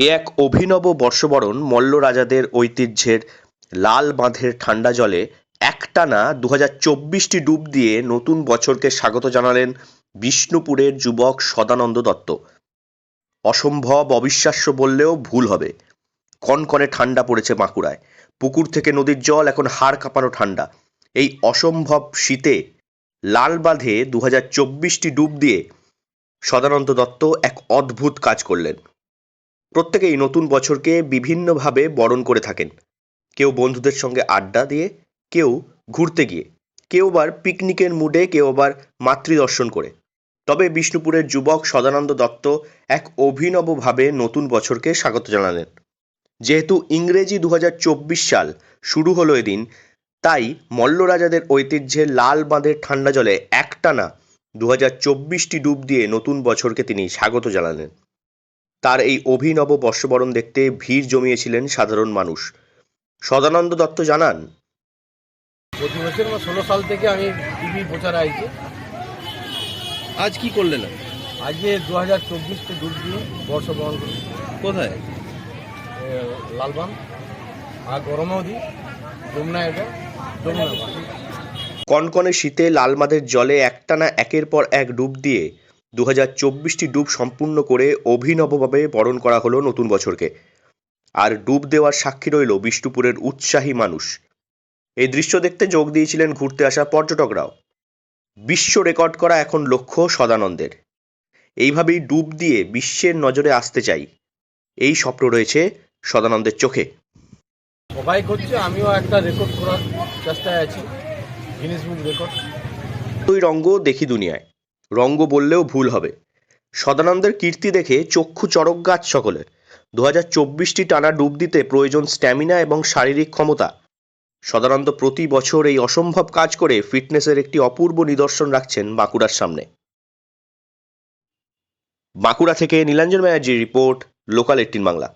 এ এক অভিনব বর্ষবরণ মল্ল রাজাদের ঐতিহ্যের লাল বাঁধের ঠান্ডা জলে একটানা ২০২৪টি ডুব দিয়ে নতুন বছরকে স্বাগত জানালেন বিষ্ণুপুরের যুবক সদানন্দ দত্ত। অসম্ভব অবিশ্বাস্য বললেও ভুল হবে। কনকনে ঠান্ডা পড়েছে বাঁকুড়ায়। পুকুর থেকে নদীর জল এখন হাড় কাঁপানো ঠান্ডা। এই অসম্ভব শীতে লাল বাঁধে ২০২৪টি ডুব দিয়ে সদানন্দ দত্ত এক অদ্ভুত কাজ করলেন। প্রত্যেকেই নতুন বছরকে বিভিন্নভাবে বরণ করে থাকেন। কেউ বন্ধুদের সঙ্গে আড্ডা দিয়ে, কেউ ঘুরতে গিয়ে, কেউ আবার পিকনিকের মুডে, কেউ আবার মাতৃদর্শন করে। তবে বিষ্ণুপুরের যুবক সদানন্দ দত্ত এক অভিনবভাবে নতুন বছরকে স্বাগত জানালেন। যেহেতু ইংরেজি ২০২৪ সাল শুরু হলো এদিন, তাই মল্ল রাজাদের ঐতিহ্যের লাল বাঁধের ঠান্ডা জলে একটানা ২০২৪টি ডুব দিয়ে নতুন বছরকে তিনি স্বাগত জানালেন। তার এই অভিনব বর্ষবরণ দেখতে ভিড় জমিয়েছিলেন সাধারণ মানুষ। সদানন্দ দত্ত জানান, প্রতি বছর 16 সাল থেকে আমি টিভি প্রচারে আইছি। আজ কি করলেন? আজকে 2024তে ডুব দিয়ে বর্ষবরণ করি। কোথায়? লালবান আর গরমদি যমুনা, এটা যমুনা। কনকনে শীতে লাল বাঁধের জলে একটানা একের পর এক ডুব দিয়ে ২০২৪টি ডুব সম্পূর্ণ করে অভিনবভাবে বরণ করা হলো নতুন বছরকে। আর ডুব দেওয়ার সাক্ষী রইল বিষ্ণুপুরের উৎসাহী মানুষ। এই দৃশ্য দেখতে যোগ দিয়েছিলেন ঘুরতে আসা পর্যটকরাও। বিশ্ব রেকর্ড করা এখন লক্ষ্য সদানন্দের। এইভাবেই ডুব দিয়ে বিশ্বের নজরে আসতে চাই, এই স্বপ্ন রয়েছে সদানন্দের চোখে। সবাই করছে, আমিও একটা রেকর্ড করার চেষ্টায় আছি, গিনেস বুক রেকর্ড। ওই রঙ্গ দেখি দুনিয়ায়, রঙ্গ বললেও ভুল হবে। সদানন্দের কীর্তি দেখে চক্ষু চড়ক গাছ সকলের। ২০২৪টি টানা ডুব দিতে প্রয়োজন স্ট্যামিনা এবং শারীরিক ক্ষমতা। সদানন্দ প্রতি বছর এই অসম্ভব কাজ করে ফিটনেসের একটি অপূর্ব নিদর্শন রাখছেন বাঁকুড়ার সামনে। বাঁকুড়া থেকে নীলাঞ্জন ব্যানার্জির রিপোর্ট, লোকাল 18 বাংলা।